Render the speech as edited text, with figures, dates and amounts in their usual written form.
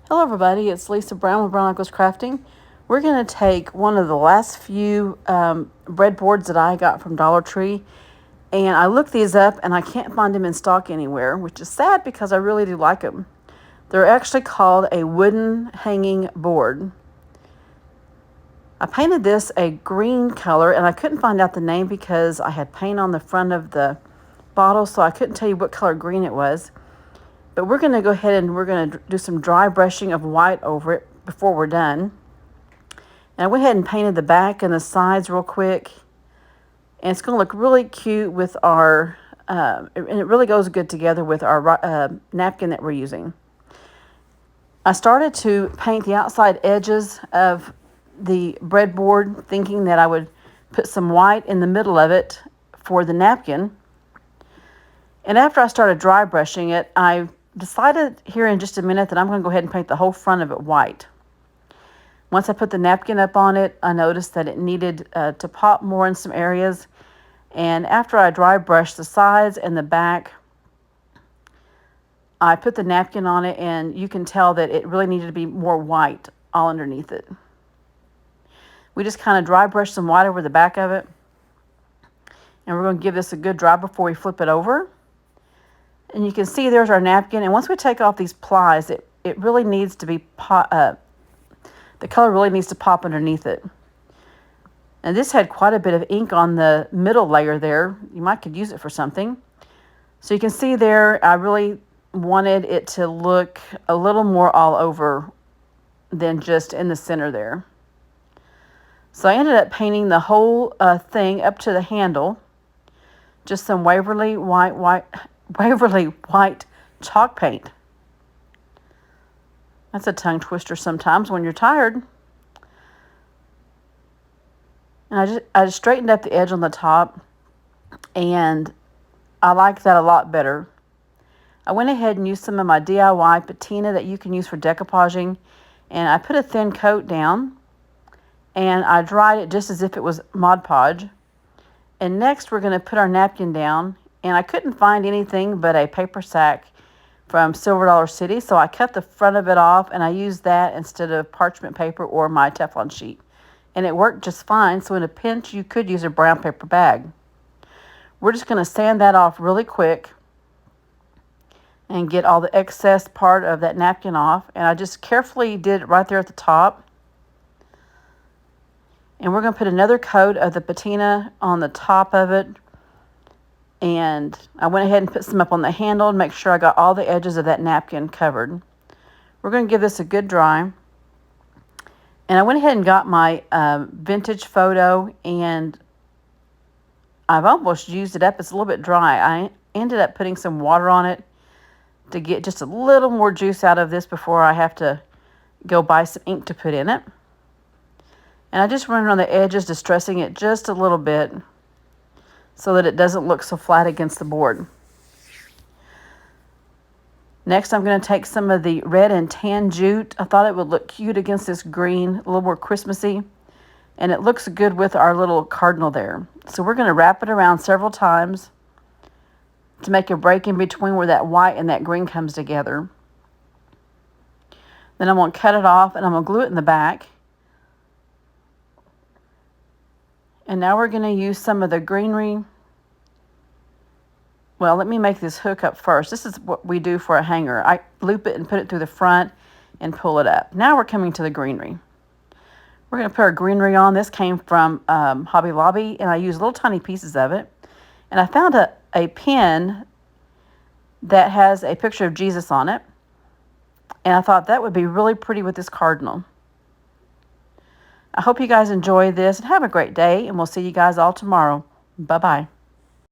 Hello everybody, it's Lisa Brown with Brown Echoes Crafting. We're going to take one of the last few breadboards that I got from Dollar Tree, and I looked these up and I can't find them in stock anywhere, which is sad because I really do like them. They're actually called a wooden hanging board. I painted this a green color and I couldn't find out the name because I had paint on the front of the bottle, so I couldn't tell you what color green it was. But we're going to go ahead and we're going to do some dry brushing of white over it before we're done. And I went ahead and painted the back and the sides real quick. And it's going to look really cute with our, and it really goes good together with our napkin that we're using. I started to paint the outside edges of the breadboard, thinking that I would put some white in the middle of it for the napkin. And after I started dry brushing it, I decided here in just a minute that I'm going to go ahead and paint the whole front of it white. Once I put the napkin up on it, I noticed that it needed to pop more in some areas. And after I dry brushed the sides and the back, I put the napkin on it, and you can tell that it really needed to be more white all underneath it. We just kind of dry brushed some white over the back of it. And we're going to give this a good dry before we flip it over. And you can see there's our napkin. And once we take off these plies, it really needs to be, the color really needs to pop underneath it. And this had quite a bit of ink on the middle layer there. You might could use it for something. So you can see there, I really wanted it to look a little more all over than just in the center there. So I ended up painting the whole thing up to the handle. Just some Waverly white chalk paint. That's a tongue twister sometimes when you're tired. And I just straightened up the edge on the top, and I like that a lot better. I went ahead and used some of my DIY patina that you can use for decoupaging, and I put a thin coat down, and I dried it just as if it was Mod Podge. And next we're going to put our napkin down. And I couldn't find anything but a paper sack from Silver Dollar City, so I cut the front of it off, and I used that instead of parchment paper or my Teflon sheet. And it worked just fine, so in a pinch, you could use a brown paper bag. We're just going to sand that off really quick and get all the excess part of that napkin off. And I just carefully did it right there at the top. And we're going to put another coat of the patina on the top of it. And I went ahead and put some up on the handle and make sure I got all the edges of that napkin covered. We're going to give this a good dry. And I went ahead and got my vintage photo, and I've almost used it up. It's a little bit dry. I ended up putting some water on it to get just a little more juice out of this before I have to go buy some ink to put in it. And I just run around the edges, distressing it just a little bit, so that it doesn't look so flat against the board. Next, I'm going to take some of the red and tan jute. I thought it would look cute against this green, a little more Christmassy. And it looks good with our little cardinal there. So we're going to wrap it around several times to make a break in between where that white and that green comes together. Then I'm going to cut it off, and I'm going to glue it in the back. And now we're going to use some of the greenery. Well, let me make this hook up first. This is what we do for a hanger. I loop it and put it through the front and pull it up. Now we're coming to the greenery. We're going to put our greenery on. This came from Hobby Lobby, and I used little tiny pieces of it. And I found a pin that has a picture of Jesus on it. And I thought that would be really pretty with this cardinal. I hope you guys enjoy this and have a great day, and we'll see you guys all tomorrow. Bye-bye.